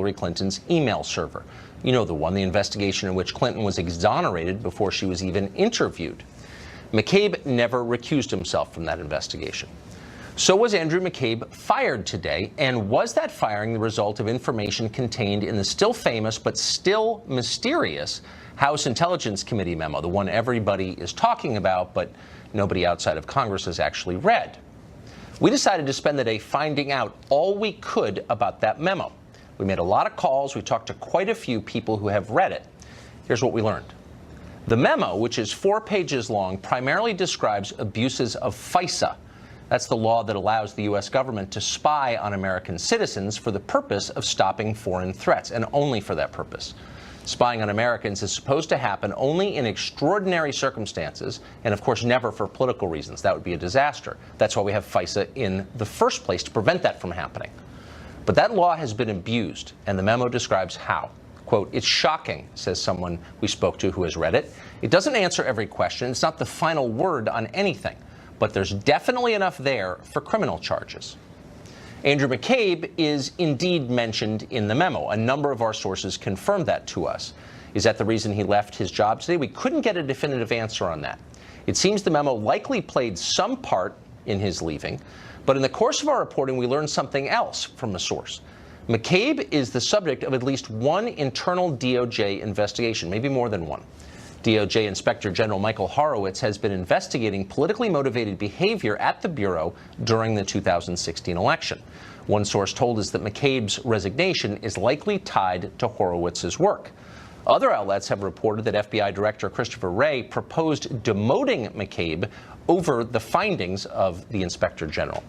Hillary Clinton's email server. You know the one, the investigation in which Clinton was exonerated before she was even interviewed. McCabe never recused himself from that investigation. So was Andrew McCabe fired today, and was that firing the result of information contained in the still famous but still mysterious House Intelligence Committee memo, the one everybody is talking about but nobody outside of Congress has actually read? We decided to spend the day finding out all we could about that memo. We made a lot of calls. We talked to quite a few people who have read it. Here's what we learned. The memo, which is 4 pages long, primarily describes abuses of FISA. That's the law that allows the U.S. government to spy on American citizens for the purpose of stopping foreign threats, and only for that purpose. Spying on Americans is supposed to happen only in extraordinary circumstances, and of course never for political reasons. That would be a disaster. That's why we have FISA in the first place, to prevent that from happening. But that law has been abused, and the memo describes how. Quote, "It's shocking," says someone we spoke to who has read it. "It doesn't answer every question. It's not the final word on anything. But there's definitely enough there for criminal charges." Andrew McCabe is indeed mentioned in the memo. A number of our sources confirmed that to us. Is that the reason he left his job today? We couldn't get a definitive answer on that. It seems the memo likely played some part in his leaving, but in the course of our reporting, we learned something else from a source. McCabe is the subject of at least one internal DOJ investigation, maybe more than one. DOJ Inspector General Michael Horowitz has been investigating politically motivated behavior at the Bureau during the 2016 election. One source told us that McCabe's resignation is likely tied to Horowitz's work. Other outlets have reported that FBI Director Christopher Wray proposed demoting McCabe over the findings of the Inspector General.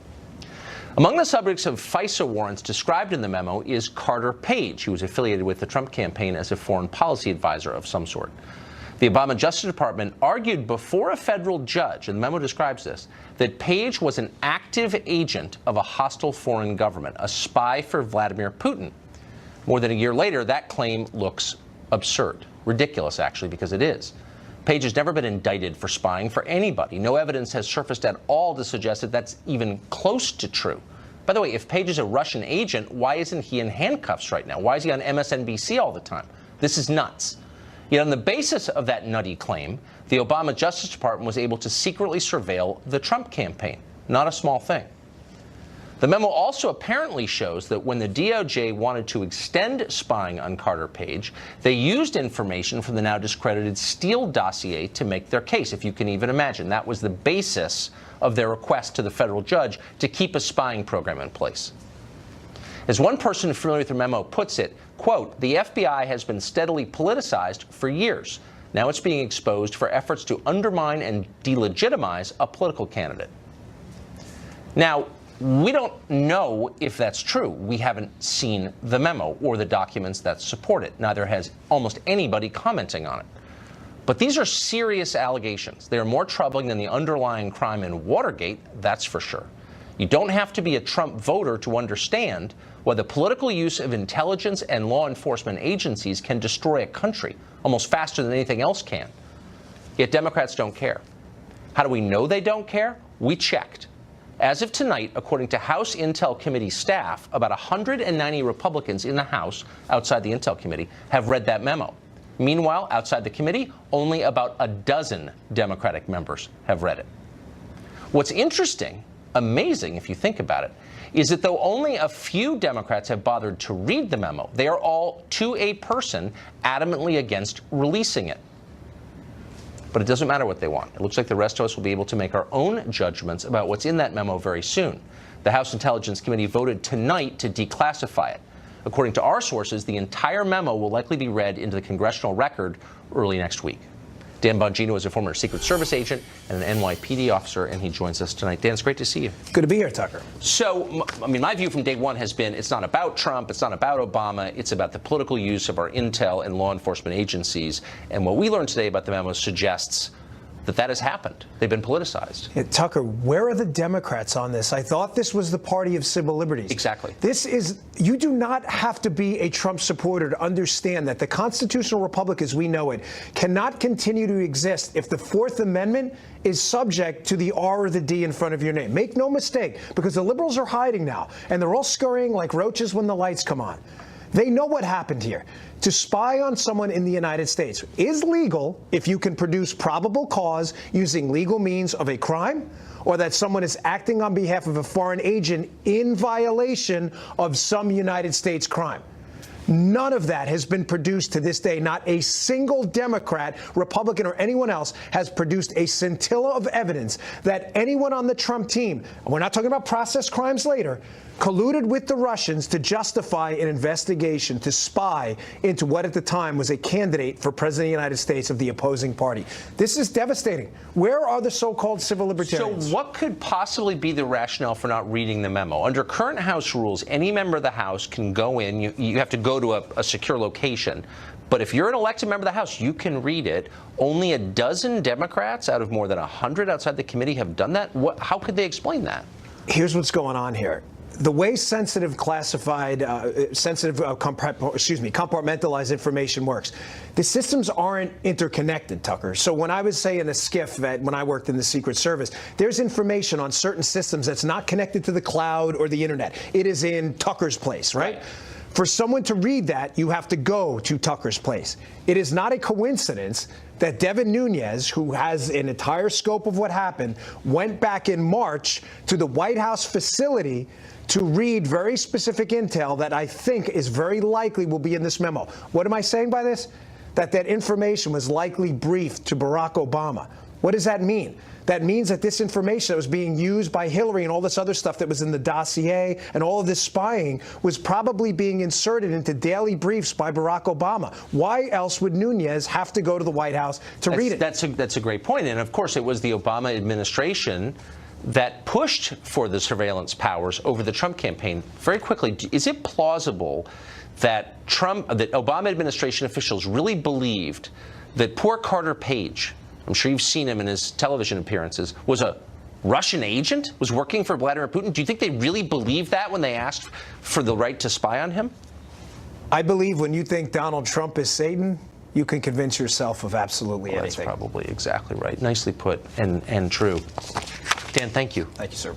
Among the subjects of FISA warrants described in the memo is Carter Page, who was affiliated with the Trump campaign as a foreign policy advisor of some sort. The Obama Justice Department argued before a federal judge, and the memo describes this, that Page was an active agent of a hostile foreign government, a spy for Vladimir Putin. More than a year later, that claim looks absurd. Ridiculous, actually, because it is. Page has never been indicted for spying for anybody. No evidence has surfaced at all to suggest that that's even close to true. By the way, if Page is a Russian agent, why isn't he in handcuffs right now? Why is he on MSNBC all the time? This is nuts. Yet on the basis of that nutty claim, the Obama Justice Department was able to secretly surveil the Trump campaign. Not a small thing. The memo also apparently shows that when the DOJ wanted to extend spying on Carter Page, they used information from the now discredited Steele dossier to make their case, if you can even imagine. That was the basis of their request to the federal judge to keep a spying program in place. As one person familiar with the memo puts it, quote, "The FBI has been steadily politicized for years. Now it's being exposed for efforts to undermine and delegitimize a political candidate." Now, we don't know if that's true. We haven't seen the memo or the documents that support it. Neither has almost anybody commenting on it. But these are serious allegations. They are more troubling than the underlying crime in Watergate, that's for sure. You don't have to be a Trump voter to understand why the political use of intelligence and law enforcement agencies can destroy a country almost faster than anything else can. Yet Democrats don't care. How do we know they don't care? We checked. As of tonight, according to House Intel Committee staff, about 190 Republicans in the House, outside the Intel Committee, have read that memo. Meanwhile, outside the committee, only about a dozen Democratic members have read it. What's interesting, amazing if you think about it, is that though only a few Democrats have bothered to read the memo, they are all, to a person, adamantly against releasing it. But it doesn't matter what they want. It looks like the rest of us will be able to make our own judgments about what's in that memo very soon. The House Intelligence Committee voted tonight to declassify it. According to our sources, the entire memo will likely be read into the congressional record early next week. Dan Bongino is a former Secret Service agent and an NYPD officer, and he joins us tonight. Dan, it's great to see you. Good to be here, Tucker. So, I mean, my view from day one has been it's not about Trump, it's not about Obama, it's about the political use of our intel and law enforcement agencies. And what we learned today about the memo suggests that that has happened. They've been politicized. Yeah, Tucker, where are the Democrats on this? I thought this was the party of civil liberties. Exactly. This is, you do not have to be a Trump supporter to understand that the constitutional republic as we know it cannot continue to exist if the Fourth Amendment is subject to the R or the D in front of your name. Make no mistake, because the liberals are hiding now, and they're all scurrying like roaches when the lights come on. They know what happened here. To spy on someone in the United States is legal if you can produce probable cause using legal means of a crime, or that someone is acting on behalf of a foreign agent in violation of some United States crime. None of that has been produced to this day. Not a single Democrat, Republican, or anyone else has produced a scintilla of evidence that anyone on the Trump team, and we're not talking about process crimes later, colluded with the Russians to justify an investigation to spy into what at the time was a candidate for president of the United States of the opposing party. This is devastating. Where are the so-called civil libertarians? So what could possibly be the rationale for not reading the memo? Under current House rules, any member of the House can go in. You have to go to a secure location. But if you're an elected member of the House, you can read it. Only a dozen Democrats out of more than 100 outside the committee have done that. How could they explain that? Here's what's going on here. The way sensitive compartmentalized information works, the systems aren't interconnected, Tucker. So when I was saying a skiff that when I worked in the Secret Service, there's information on certain systems that's not connected to the cloud or the internet. It is in Tucker's place, right? For someone to read that, you have to go to Tucker's place. It is not a coincidence that Devin Nunes, who has an entire scope of what happened, went back in March to the White House facility to read very specific intel that I think is very likely will be in this memo. What am I saying by this? That information was likely briefed to Barack Obama. What does that mean? That means that this information that was being used by Hillary and all this other stuff that was in the dossier and all of this spying was probably being inserted into daily briefs by Barack Obama. Why else would Nunes have to go to the White House to read it? That's a great point. And of course, it was the Obama administration that pushed for the surveillance powers over the Trump campaign. Very quickly, is it plausible that that Obama administration officials really believed that poor Carter Page, I'm sure you've seen him in his television appearances, was a Russian agent, was working for Vladimir Putin? Do you think they really believed that when they asked for the right to spy on him? I believe when you think Donald Trump is Satan, you can convince yourself of absolutely anything. That's probably exactly right. Nicely put and true. Dan, thank you. Thank you, sir.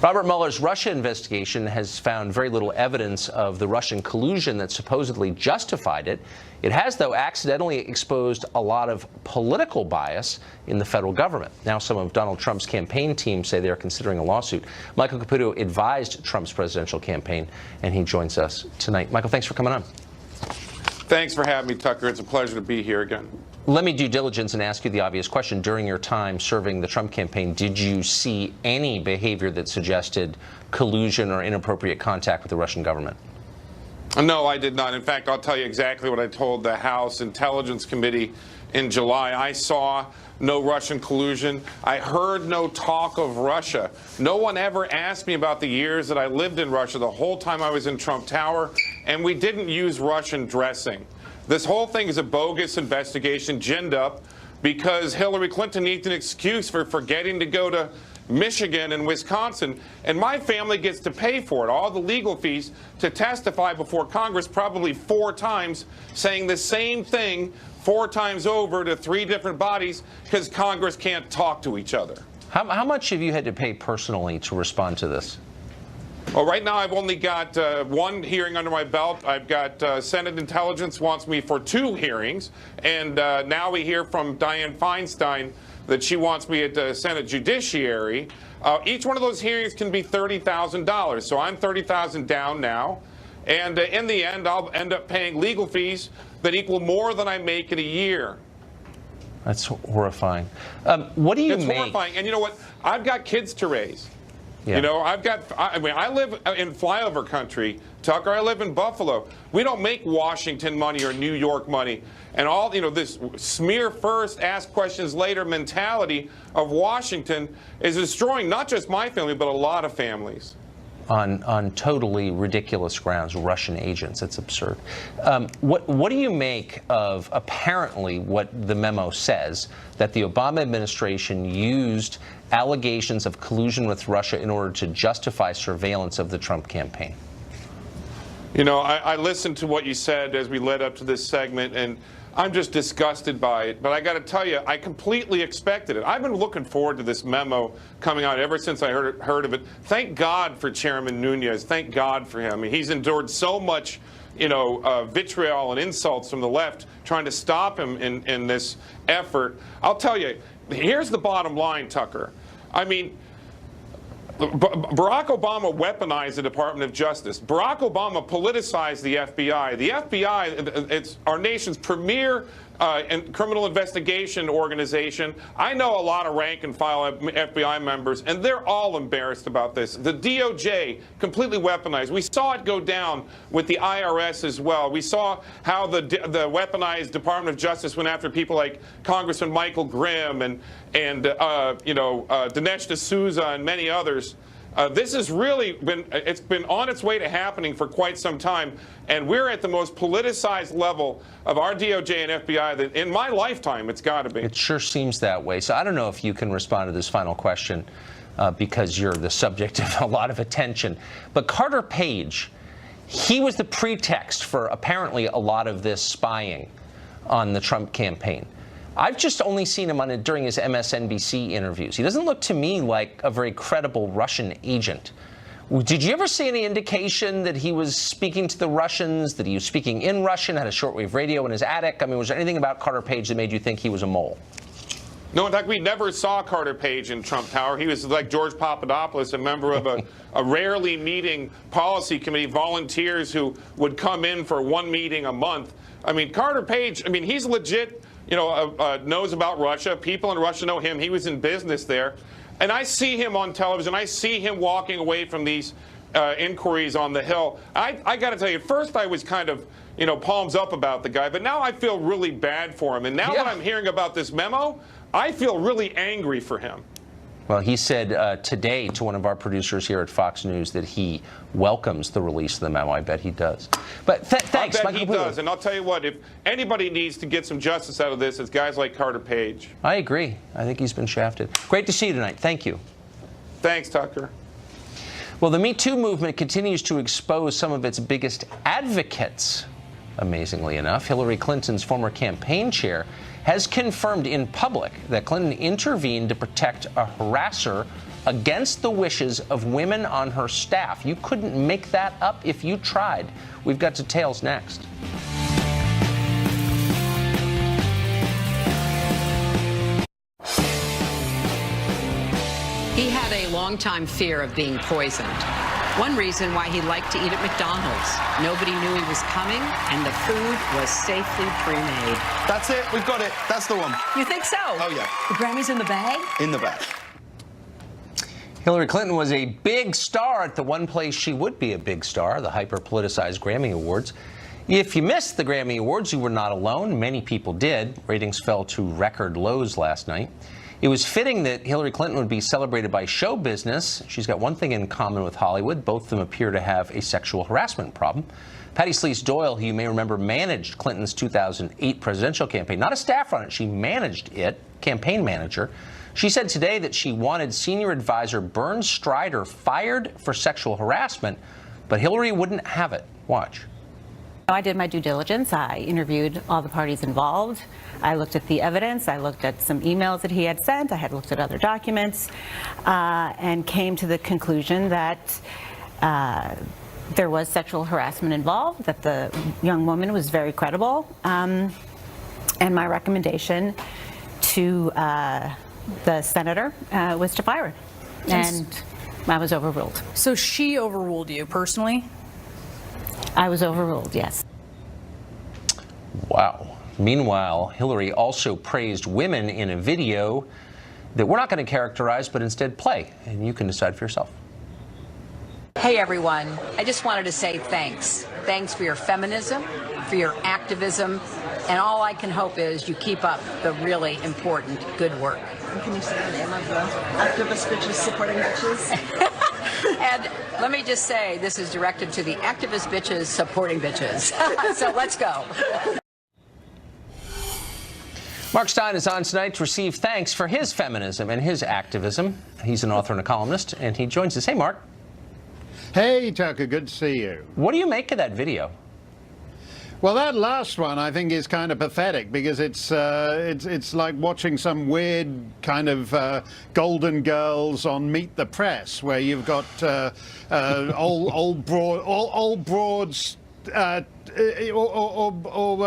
Robert Mueller's Russia investigation has found very little evidence of the Russian collusion that supposedly justified it. It has, though, accidentally exposed a lot of political bias in the federal government. Now some of Donald Trump's campaign team say they're considering a lawsuit. Michael Caputo advised Trump's presidential campaign, and he joins us tonight. Michael, thanks for coming on. Thanks for having me, Tucker. It's a pleasure to be here again. Let me do diligence and ask you the obvious question. During your time serving the Trump campaign, did you see any behavior that suggested collusion or inappropriate contact with the Russian government? No, I did not. In fact, I'll tell you exactly what I told the House Intelligence Committee in July. I saw no Russian collusion. I heard no talk of Russia. No one ever asked me about the years that I lived in Russia, the whole time I was in Trump Tower, and we didn't use Russian dressing. This whole thing is a bogus investigation ginned up because Hillary Clinton needs an excuse for forgetting to go to Michigan and Wisconsin, and my family gets to pay for it, all the legal fees, to testify before Congress probably 4 times, saying the same thing 4 times over to 3 different bodies because Congress can't talk to each other. How much have you had to pay personally to respond to this? Well, right now I've only got 1 hearing under my belt. I've got Senate Intelligence wants me for 2 hearings, and now we hear from Dianne Feinstein that she wants me at the Senate Judiciary. Each one of those hearings can be $30,000, so I'm $30,000 down now, and in the end I'll end up paying legal fees that equal more than I make in a year. That's horrifying. What do you make? It's horrifying, and you know what? I've got kids to raise. Yeah. You know, I live in flyover country, Tucker. I live in Buffalo. We don't make Washington money or New York money. And all, you know, this smear first, ask questions later mentality of Washington is destroying not just my family, but a lot of families. On totally ridiculous grounds, Russian agents. It's absurd. What do you make of apparently what the memo says, that the Obama administration used allegations of collusion with Russia in order to justify surveillance of the Trump campaign? You know, I listened to what you said as we led up to this segment, and I'm just disgusted by it. But I got to tell you, I completely expected it. I've been looking forward to this memo coming out ever since I heard of it. Thank God for Chairman Nunes. Thank God for him. He's endured so much vitriol and insults from the left trying to stop him in this effort. I'll tell you, here's the bottom line, Tucker. I mean, Barack Obama weaponized the Department of Justice. Barack Obama politicized the FBI. The FBI, it's our nation's premier criminal investigation organization. I know a lot of rank and file FBI members, and they're all embarrassed about this. The DOJ completely weaponized. We saw it go down with the IRS as well. We saw how the weaponized Department of Justice went after people like Congressman Michael Grimm and Dinesh D'Souza and many others. This has really been on its way to happening for quite some time, and we're at the most politicized level of our DOJ and FBI that in my lifetime it's got to be. It sure seems that way. So I don't know if you can respond to this final question because you're the subject of a lot of attention. But Carter Page, he was the pretext for apparently a lot of this spying on the Trump campaign. I've just only seen him during his MSNBC interviews. He doesn't look to me like a very credible Russian agent. Did you ever see any indication that he was speaking to the Russians, that he was speaking in Russian, had a shortwave radio in his attic? I mean, was there anything about Carter Page that made you think he was a mole? No, in fact, we never saw Carter Page in Trump Tower. He was like George Papadopoulos, a member of a rarely meeting policy committee, volunteers who would come in for one meeting a month. I mean, Carter Page, I mean, he's legit, knows about Russia. People in Russia know him. He was in business there. And I see him on television. I see him walking away from these inquiries on the Hill. I got to tell you, at first I was kind of, palms up about the guy. But now I feel really bad for him. And now that I'm hearing about this memo, I feel really angry for him. Well, he said today to one of our producers here at Fox News that he welcomes the release of the memo. I bet he does. But thanks, I bet Michael he does. And I'll tell you what, if anybody needs to get some justice out of this, it's guys like Carter Page. I agree. I think he's been shafted. Great to see you tonight. Thank you. Thanks, Tucker. Well, the Me Too movement continues to expose some of its biggest advocates. Amazingly enough, Hillary Clinton's former campaign chair has confirmed in public that Clinton intervened to protect a harasser against the wishes of women on her staff. You couldn't make that up if you tried. We've got details next. He had a long-time fear of being poisoned. One reason why he liked to eat at McDonald's. Nobody knew he was coming, and the food was safely pre-made. That's it. We've got it. That's the one. You think so? Oh, yeah. The Grammy's in the bag? In the bag. Hillary Clinton was a big star at the one place she would be a big star, the hyper-politicized Grammy Awards. If you missed the Grammy Awards, you were not alone. Many people did. Ratings fell to record lows last night. It was fitting that Hillary Clinton would be celebrated by show business. She's got one thing in common with Hollywood. Both of them appear to have a sexual harassment problem. Patty Sleece Doyle, who you may remember managed Clinton's 2008 presidential campaign, not a staffer on it, she managed it, campaign manager. She said today that she wanted senior advisor Bernd Strider fired for sexual harassment, but Hillary wouldn't have it. Watch. I did my due diligence. I interviewed all the parties involved. I looked at the evidence. I looked at some emails that he had sent. I had looked at other documents and came to the conclusion that there was sexual harassment involved, that the young woman was very credible. And my recommendation to the senator was to fire her. And I was overruled. So she overruled you personally? I was overruled, yes. Wow. Meanwhile, Hillary also praised women in a video that we're not going to characterize, but instead play, and you can decide for yourself. Hey everyone, I just wanted to say thanks. Thanks for your feminism, for your activism, and all I can hope is you keep up the really important good work. Can you say the name of the activist bitches supporting bitches? And let me just say, this is directed to the activist bitches supporting bitches. So let's go. Mark Stein is on tonight to receive thanks for his feminism and his activism. He's an author and a columnist, and he joins us. Hey, Mark. Hey, Tucker. Good to see you. What do you make of that video? Well, that last one I think is kind of pathetic because it's like watching some weird kind of Golden Girls on Meet the Press, where you've got old broads or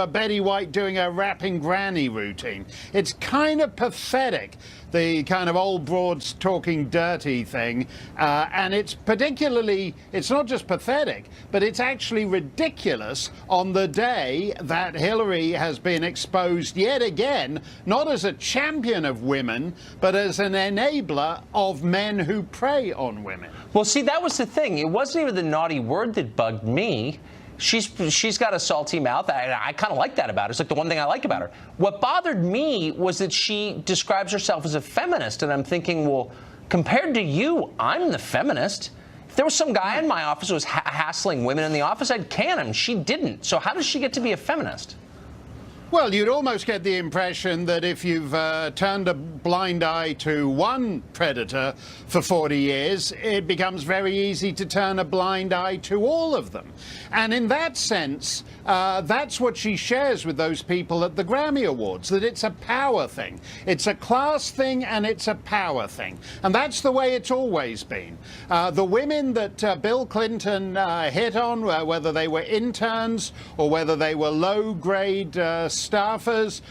Betty White doing a rapping granny routine. It's kind of pathetic, the kind of old broads talking dirty thing, and it's not just pathetic, but it's actually ridiculous on the day that Hillary has been exposed yet again, not as a champion of women, but as an enabler of men who prey on women. Well, see, that was the thing. It wasn't even the naughty word that bugged me. She's got a salty mouth. I kind of like that about her. It's like the one thing I like about her. What bothered me was that she describes herself as a feminist, and I'm thinking, well, compared to you, I'm the feminist. If there was some guy in my office who was hassling women in the office, I'd can him. She didn't. So how does she get to be a feminist? Well, you'd almost get the impression that if you've turned a blind eye to one predator for 40 years, it becomes very easy to turn a blind eye to all of them. And in that sense, that's what she shares with those people at the Grammy Awards, that it's a power thing. It's a class thing and it's a power thing. And that's the way it's always been. The women that Bill Clinton hit on, whether they were interns or whether they were low-grade staffers,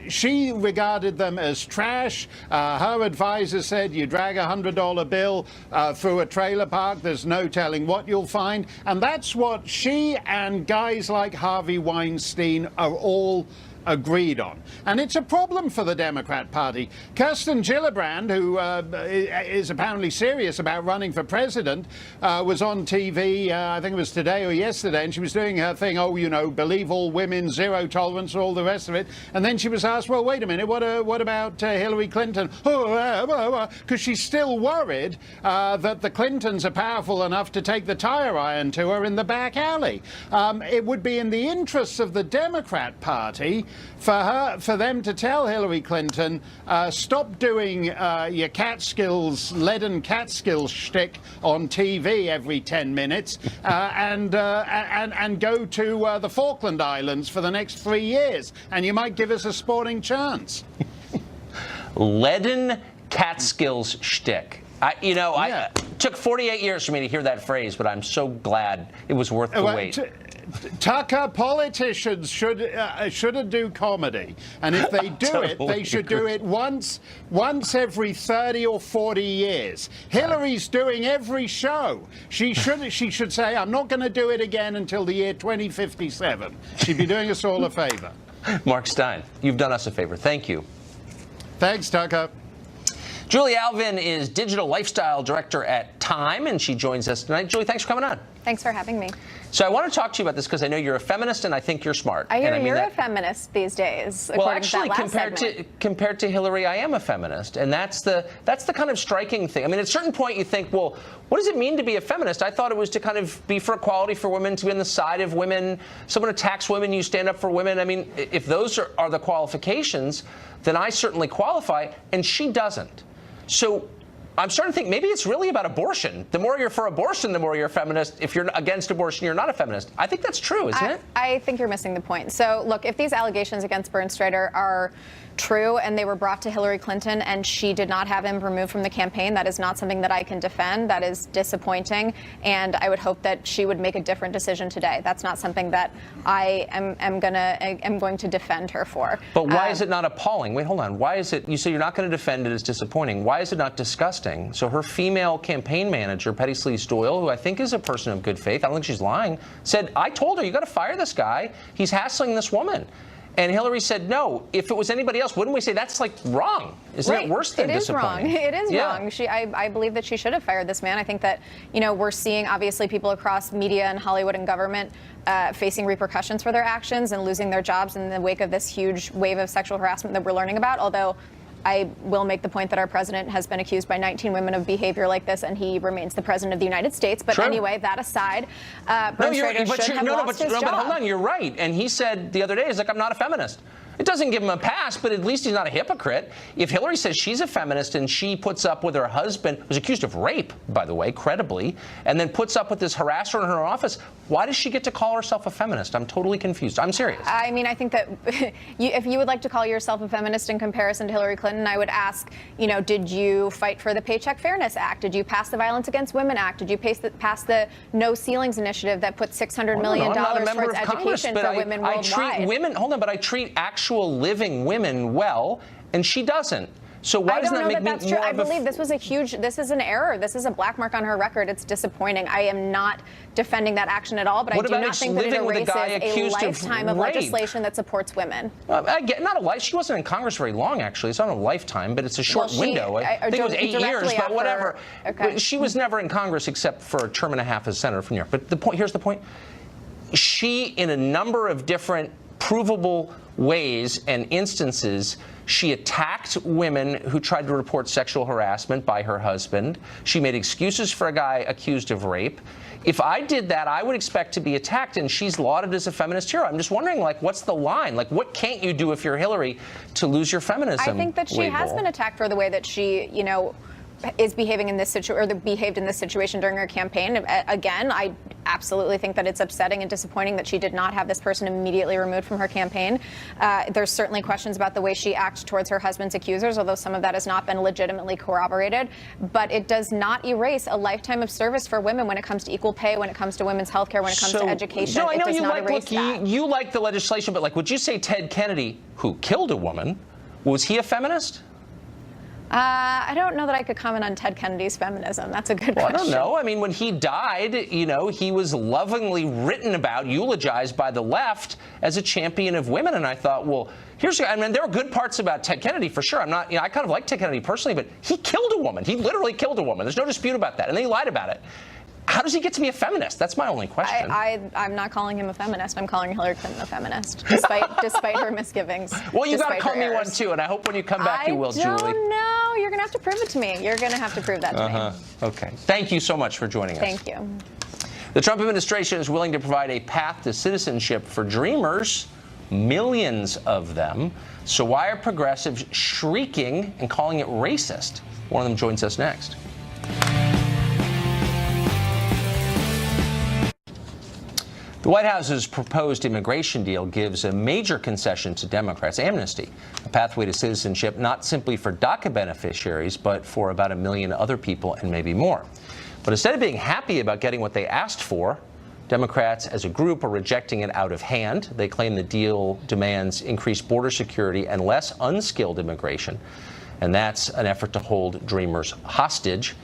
she regarded them as trash. Her advisor said, you drag a $100 bill through a trailer park, there's no telling what you'll find. And that's what she and guys like Harvey Weinstein are all agreed on. And it's a problem for the Democrat Party. Kirsten Gillibrand, who is apparently serious about running for president, was on TV, I think it was today or yesterday, and she was doing her thing, oh, you know, believe all women, zero tolerance, all the rest of it. And then she was asked, well, wait a minute, what about Hillary Clinton? Because she's still worried that the Clintons are powerful enough to take the tire iron to her in the back alley. It would be in the interests of the Democrat Party for them to tell Hillary Clinton, stop doing your leaden Catskills shtick on TV every 10 minutes and go to the Falkland Islands for the next 3 years, and you might give us a sporting chance. Leaden Catskills shtick. It took 48 years for me to hear that phrase, but I'm so glad it was worth the wait. Tucker, politicians shouldn't do comedy, and if they do it, they should do it once every 30 or 40 years. Hillary's doing every show. She should say, I'm not going to do it again until the year 2057. She'd be doing us all a favor. Mark Stein, you've done us a favor. Thank you. Thanks, Tucker. Julie Alvin is Digital Lifestyle Director at Time, and she joins us tonight. Julie, thanks for coming on. Thanks for having me. So I want to talk to you about this because I know you're a feminist and I think you're smart. I hear you're a feminist these days. Well, actually, compared to Hillary, I am a feminist, and that's the kind of striking thing. I mean, at a certain point, you think, well, what does it mean to be a feminist? I thought it was to kind of be for equality for women, to be on the side of women. Someone attacks women, you stand up for women. I mean, if those are the qualifications, then I certainly qualify, and she doesn't. So I'm starting to think maybe it's really about abortion. The more you're for abortion, the more you're a feminist. If you're against abortion, you're not a feminist. I think that's true, isn't it? I think you're missing the point. So, look, if these allegations against Bernd Strider are true and they were brought to Hillary Clinton and she did not have him removed from the campaign, that is not something that I can defend. That is disappointing, and I would hope that she would make a different decision today. That's not something that I am going to defend her for. But why is it not appalling? Wait, hold on. Why is it, you say you're not going to defend it as disappointing. Why is it not disgusting? So her female campaign manager, Petty Sleaze Doyle, who I think is a person of good faith, I don't think she's lying, said, I told her, you got to fire this guy. He's hassling this woman. And Hillary said, no, if it was anybody else, wouldn't we say that's like wrong? Isn't it worse than disappointing? It is wrong. I believe that she should have fired this man. I think that, we're seeing obviously people across media and Hollywood and government facing repercussions for their actions and losing their jobs in the wake of this huge wave of sexual harassment that we're learning about. Although I will make the point that our president has been accused by 19 women of behavior like this, and he remains the president of the United States. But anyway, that aside, Bernd Strider should have lost his job. But hold on, you're right. And he said the other day, he's like, I'm not a feminist. It doesn't give him a pass, but at least he's not a hypocrite. If Hillary says she's a feminist and she puts up with her husband, who's accused of rape, by the way, credibly, and then puts up with this harasser in her office, why does she get to call herself a feminist? I'm totally confused. I'm serious. I mean, I think that if you would like to call yourself a feminist in comparison to Hillary Clinton, I would ask, did you fight for the Paycheck Fairness Act? Did you pass the Violence Against Women Act? Did you pass the No Ceilings initiative that put $600 million towards education for women worldwide? I treat actual living women well, and she doesn't. So why doesn't that make me that's true. I believe this is an error. This is a black mark on her record. It's disappointing. I am not defending that action at all, but I do not think that it erases a lifetime of legislation that supports women. Not a life. She wasn't in Congress very long, actually. It's not a lifetime, but it's a short window. I think it was 8 years, but whatever. Okay. She was never in Congress except for a term and a half as senator from New York. But here's the point. She, in a number of different provable ways and instances, she attacked women who tried to report sexual harassment by her husband. She made excuses for a guy accused of rape. If I did that, I would expect to be attacked, and she's lauded as a feminist hero. I'm just wondering, what's the line? What can't you do if you're Hillary to lose your feminism? I think that she has been attacked for the way that she, is behaving in this situation, or behaved in this situation during her campaign. Again, I absolutely think that it's upsetting and disappointing that she did not have this person immediately removed from her campaign. There's certainly questions about the way she acts towards her husband's accusers, although some of that has not been legitimately corroborated. But it does not erase a lifetime of service for women when it comes to equal pay, when it comes to women's health care, when it comes to education. No, I know it does not erase that. You like the legislation, but would you say Ted Kennedy, who killed a woman, was he a feminist? I don't know that I could comment on Ted Kennedy's feminism. That's a good question. I don't know. I mean, when he died, he was lovingly written about, eulogized by the left as a champion of women. And I thought, well, there are good parts about Ted Kennedy for sure. I kind of like Ted Kennedy personally, but he killed a woman. He literally killed a woman. There's no dispute about that. And then he lied about it. How does he get to be a feminist? That's my only question. I'm not calling him a feminist. I'm calling Hillary Clinton a feminist, despite her misgivings. Well, you got to call me one too, and I hope when you come back you will, Julie. I don't know. You're going to have to prove it to me. You're going to have to prove that to me. Okay. Thank you so much for joining us. Thank you. The Trump administration is willing to provide a path to citizenship for dreamers, millions of them. So why are progressives shrieking and calling it racist? One of them joins us next. The White House's proposed immigration deal gives a major concession to Democrats, amnesty, a pathway to citizenship not simply for DACA beneficiaries, but for about 1 million other people and maybe more. But instead of being happy about getting what they asked for, Democrats as a group are rejecting it out of hand. They claim the deal demands increased border security and less unskilled immigration. And that's an effort to hold dreamers hostage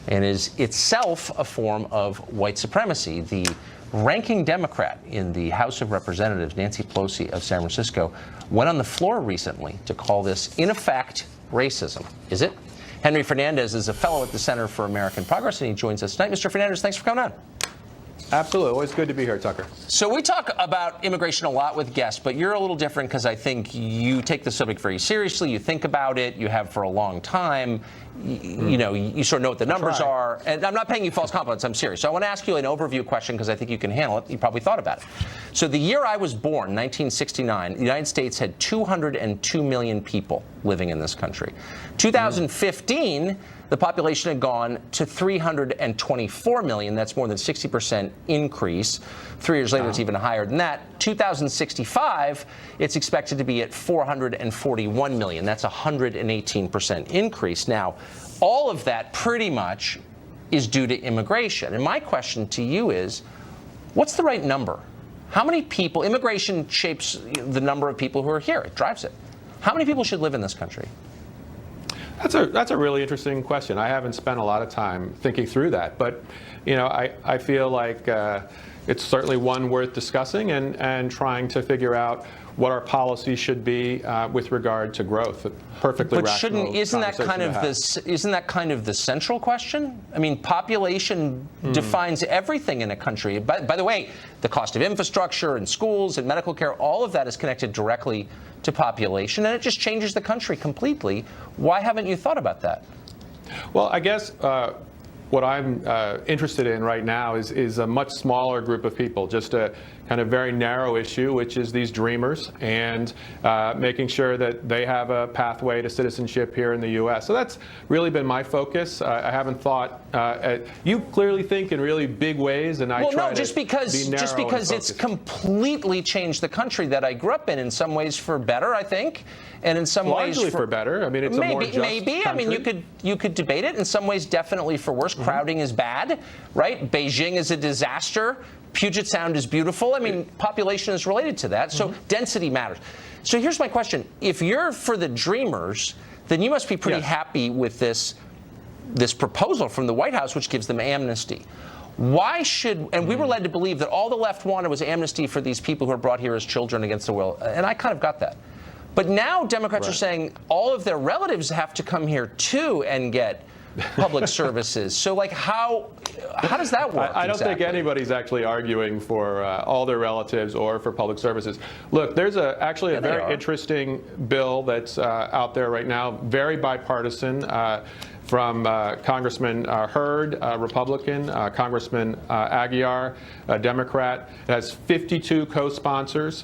and is itself a form of white supremacy. The ranking Democrat in the House of Representatives, Nancy Pelosi of San Francisco, went on the floor recently to call this, in effect, racism. Is it? Henry Fernandez is a fellow at the Center for American Progress, and he joins us tonight. Mr. Fernandez, thanks for coming on. Absolutely. Always good to be here, Tucker. So we talk about immigration a lot with guests, but you're a little different because I think you take the subject very seriously. You think about it. You have for a long time. You sort of know what the numbers are. And I'm not paying you false compliments. I'm serious. So I want to ask you an overview question because I think you can handle it. You probably thought about it. So the year I was born, 1969, the United States had 202 million people living in this country. 2015, the population had gone to 324 million. That's more than 60% increase. 3 years later, it's even higher than that. 2065, it's expected to be at 441 million. That's a 118% increase. Now, all of that pretty much is due to immigration. And my question to you is, what's the right number? How many people, immigration shapes the number of people who are here. It drives it. How many people should live in this country? That's a really interesting question. I haven't spent a lot of time thinking through that, but I feel like it's certainly one worth discussing and trying to figure out what our policy should be with regard to growth. Perfectly rational. But isn't that kind of the central question? I mean, population defines everything in a country. By the way, the cost of infrastructure and schools and medical care, all of that is connected directly to population, and it just changes the country completely. Why haven't you thought about that? Well, I guess what I'm interested in right now is a much smaller group of people, just to kind of very narrow issue, which is these dreamers, and making sure that they have a pathway to citizenship here in the U.S. So that's really been my focus. I haven't thought. You clearly think in really big ways, and I try to be narrow just because it's completely changed the country that I grew up in some ways for better, I think, and in some ways for better. I mean, it's a more just maybe. country. I mean, you could debate it. In some ways, definitely for worse. Crowding is bad, right? Beijing is a disaster. Puget Sound is beautiful. I mean, population is related to that, so density matters. So here's my question: if you're for the dreamers, then you must be pretty happy with this proposal from the White House, which gives them amnesty. Why should, and we were led to believe that all the left wanted was amnesty for these people who are brought here as children against their will, and I kind of got that. But now Democrats are saying all of their relatives have to come here too and get public services. So, like, how does that work? I don't think anybody's actually arguing for all their relatives or for public services. Look, there's actually a very interesting bill that's out there right now, very bipartisan. From Congressman Hurd, Republican, Congressman Aguiar, Democrat. It has 52 co-sponsors,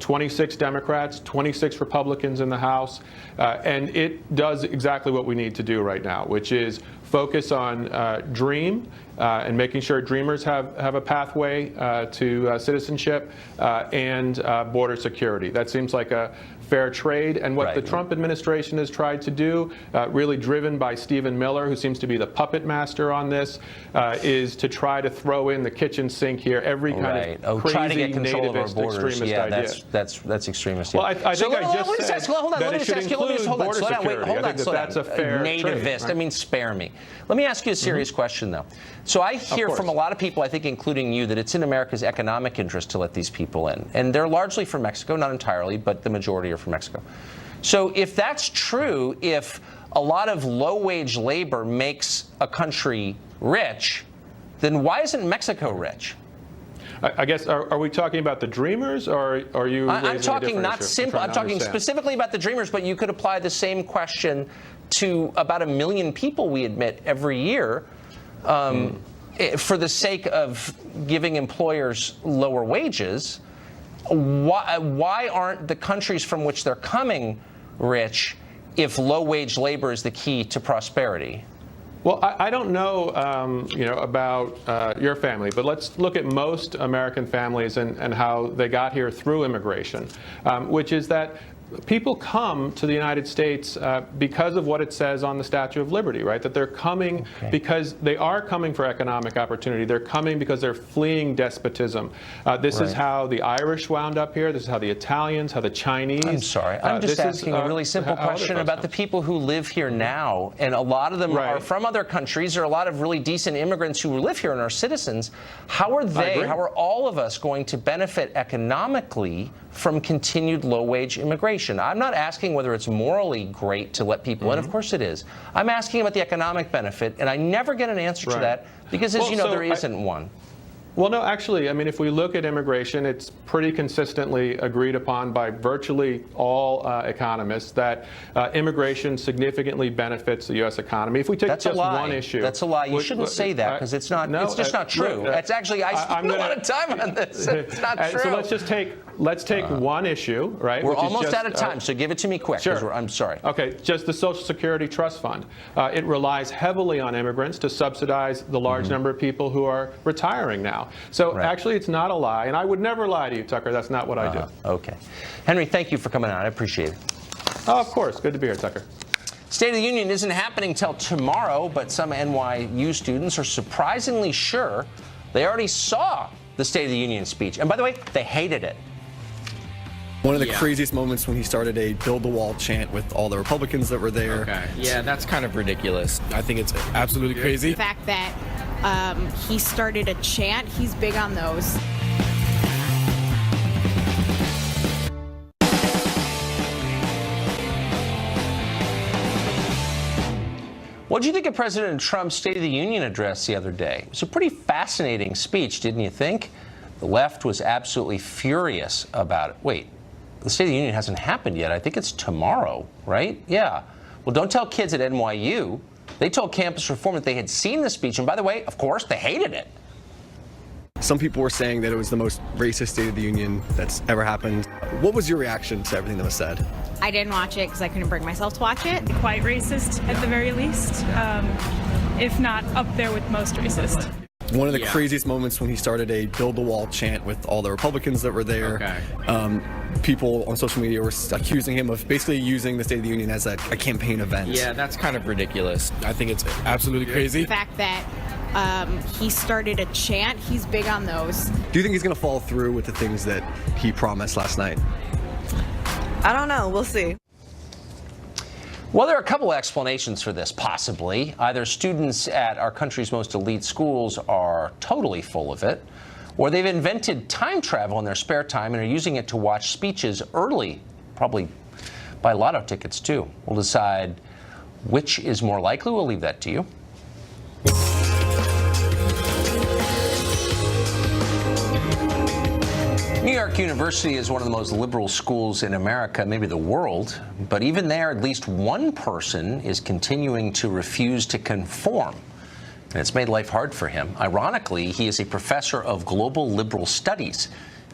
26 Democrats, 26 Republicans in the House, and it does exactly what we need to do right now, which is focus on DREAM and making sure dreamers have a pathway to citizenship and border security. That seems like a fair trade, and what the Trump administration has tried to do, really driven by Stephen Miller, who seems to be the puppet master on this, is to try to throw in the kitchen sink here every kind of crazy try to get control of our nativist borders. extremist idea. That's extremist. Well, I think I just said that it should include border security. I think that's a fair nativist. trade. I mean, spare me. Let me ask you a serious question, though. So I hear from a lot of people, I think including you, that it's in America's economic interest to let these people in. And they're largely from Mexico, not entirely, but the majority are from Mexico. So if that's true, if a lot of low-wage labor makes a country rich, then why isn't Mexico rich? I guess, are we talking about the dreamers, or are you raising I'm talking a not issue? simple. I'm talking specifically about the dreamers, but you could apply the same question to about 1 million people we admit every year for the sake of giving employers lower wages. Why aren't the countries from which they're coming rich if low-wage labor is the key to prosperity? Well, I don't know, about your family, but let's look at most American families and how they got here through immigration, which is that people come to the United States because of what it says on the Statue of Liberty, right? That they're coming because they are coming for economic opportunity. They're coming because they're fleeing despotism. This is how the Irish wound up here. This is how the Italians, how the Chinese. I'm sorry. I'm just asking a really simple question about the people who live here now. And a lot of them are from other countries. There are a lot of really decent immigrants who live here and are citizens. How are how are all of us going to benefit economically from continued low-wage immigration? I'm not asking whether it's morally great to let people in. Of course it is. I'm asking about the economic benefit, and I never get an answer to that because, as you know, there isn't one. Well, no, actually, I mean, if we look at immigration, it's pretty consistently agreed upon by virtually all economists that immigration significantly benefits the U.S. economy. If we take just one issue. That's a lie. You shouldn't say that because it's not. It's just not true. It's actually, I spent a lot of time on this. It's not true. So let's take one issue, right? We're almost out of time, so give it to me quick. Sure. I'm sorry. Okay, just the Social Security Trust Fund. It relies heavily on immigrants to subsidize the large number of people who are retiring now. So actually, it's not a lie, and I would never lie to you, Tucker. That's not what I do. Okay. Henry, thank you for coming on. I appreciate it. Oh, of course. Good to be here, Tucker. State of the Union isn't happening till tomorrow, but some NYU students are surprisingly sure they already saw the State of the Union speech. And by the way, they hated it. One of the craziest moments when he started a build the wall chant with all the Republicans that were there. Okay. Yeah, that's kind of ridiculous. I think it's absolutely crazy. The fact that he started a chant, he's big on those. What did you think of President Trump's State of the Union address the other day? It was a pretty fascinating speech, didn't you think? The left was absolutely furious about it. Wait, the State of the Union hasn't happened yet. I think it's tomorrow, right? Yeah. Well, don't tell kids at NYU. They told Campus Reform that they had seen the speech, and by the way, of course, they hated it. Some people were saying that it was the most racist State of the Union that's ever happened. What was your reaction to everything that was said? I didn't watch it because I couldn't bring myself to watch it. Quite racist at the very least, if not up there with most racist. One of the craziest moments when he started a build the wall chant with all the Republicans that were there. People on social media were accusing him of basically using the State of the Union as a campaign event. Yeah, that's kind of ridiculous. I think it's absolutely crazy. The fact that he started a chant, he's big on those. Do you think he's going to follow through with the things that he promised last night? I don't know. We'll see. Well, there are a couple of explanations for this, possibly. Either students at our country's most elite schools are totally full of it, or they've invented time travel in their spare time and are using it to watch speeches early, probably buy lotto tickets, too. We'll decide which is more likely. We'll leave that to you. New York University is one of the most liberal schools in America, maybe the world, but even there, at least one person is continuing to refuse to conform, and it's made life hard for him. Ironically, he is a professor of global liberal studies.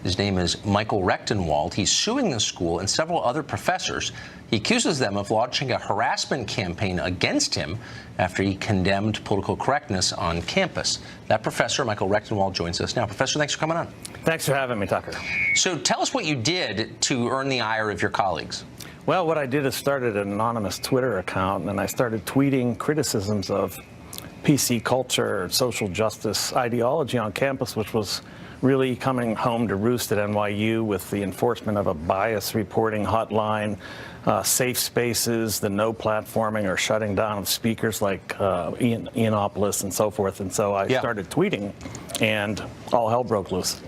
His name is Michael Rechtenwald. He's suing the school and several other professors. He accuses them of launching a harassment campaign against him after he condemned political correctness on campus. That professor, Michael Rechtenwald, joins us now. Professor, thanks for coming on. Thanks for having me, Tucker. So tell us what you did to earn the ire of your colleagues. Well, what I did is started an anonymous Twitter account, and I started tweeting criticisms of PC culture, social justice ideology on campus, which was really coming home to roost at NYU with the enforcement of a bias reporting hotline, safe spaces, the no platforming or shutting down of speakers like Ianopoulos and so forth. And so I started tweeting, and all hell broke loose.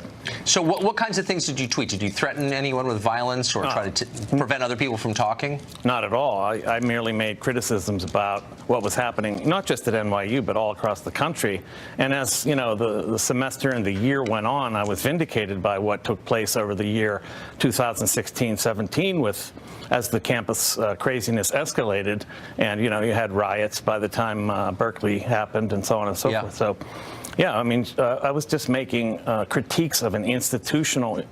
So what kinds of things did you tweet? Did you threaten anyone with violence or try to prevent other people from talking? Not at all. I merely made criticisms about what was happening, not just at NYU, but all across the country. And as you know, the semester and the year went on, I was vindicated by what took place over the year 2016-17 with as the campus craziness escalated. And, you know, you had riots by the time Berkeley happened and so on and so forth. So, yeah, I mean, I was just making critiques of an institutional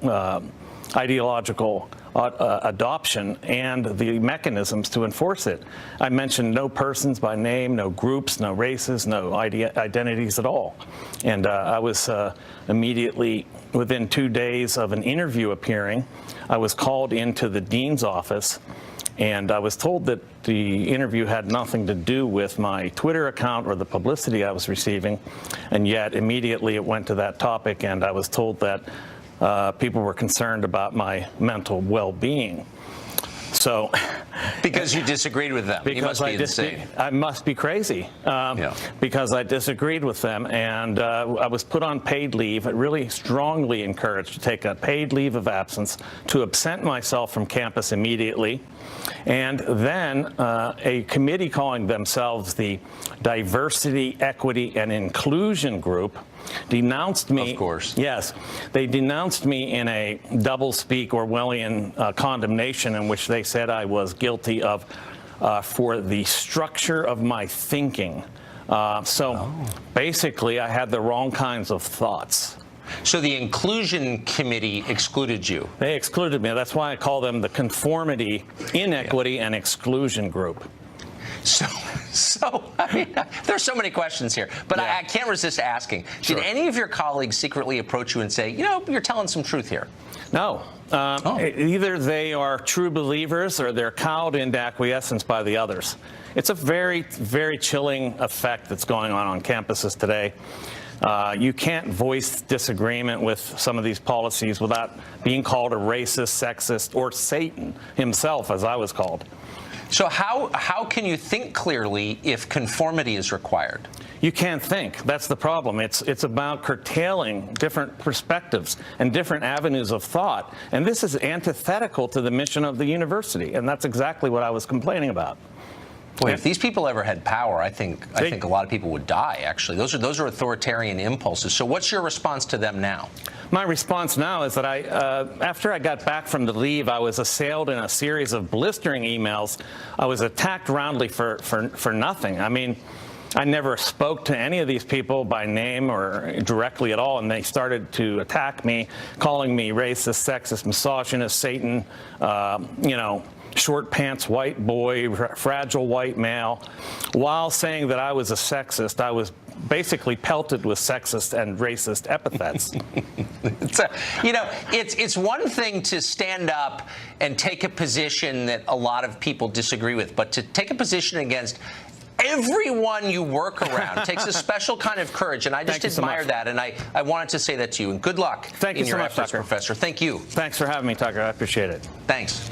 ideological adoption and the mechanisms to enforce it. I mentioned no persons by name, no groups, no races, no identities at all. And I was immediately, within 2 days of an interview appearing, I was called into the dean's office, and I was told that the interview had nothing to do with my Twitter account or the publicity I was receiving, and yet immediately it went to that topic, and I was told that people were concerned about my mental well-being. So, because you disagreed with them, you must be insane. I must be crazy because I disagreed with them, and I was put on paid leave. Really strongly encouraged to take a paid leave of absence, to absent myself from campus immediately, and then a committee calling themselves the Diversity, Equity, and Inclusion Group denounced me. Of course. Yes. They denounced me in a doublespeak Orwellian condemnation in which they said I was guilty of for the structure of my thinking. Basically, I had the wrong kinds of thoughts. So the inclusion committee excluded you? They excluded me. That's why I call them the Conformity, Inequity, and Exclusion Group. So I mean, there's so many questions here, but I can't resist asking. Did any of your colleagues secretly approach you and say, you know, you're telling some truth here? No. Either they are true believers or they're cowed into acquiescence by the others. It's a very, very chilling effect that's going on campuses today. You can't voice disagreement with some of these policies without being called a racist, sexist, or Satan himself, as I was called. So how can you think clearly if conformity is required? You can't think. That's the problem. It's about curtailing different perspectives and different avenues of thought. And this is antithetical to the mission of the university. And that's exactly what I was complaining about. Boy, if these people ever had power, I think a lot of people would die, actually. Those are authoritarian impulses. So what's your response to them now? My response now is that after I got back from the leave, I was assailed in a series of blistering emails. I was attacked roundly for nothing. I mean, I never spoke to any of these people by name or directly at all, and they started to attack me, calling me racist, sexist, misogynist, Satan, short pants white boy, fragile white male, while saying that I was a sexist. I was basically pelted with sexist and racist epithets. It's one thing to stand up and take a position that a lot of people disagree with, but to take a position against everyone you work around takes a special kind of courage, and I just admire that, and I wanted to say that to you. And good luck in your efforts, Professor. Thank you. Thanks for having me, Tucker. I appreciate it. Thanks.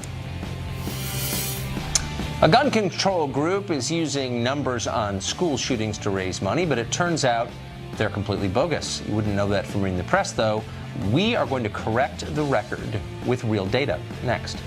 A gun control group is using numbers on school shootings to raise money, but it turns out they're completely bogus. You wouldn't know that from reading the press, though. We are going to correct the record with real data next.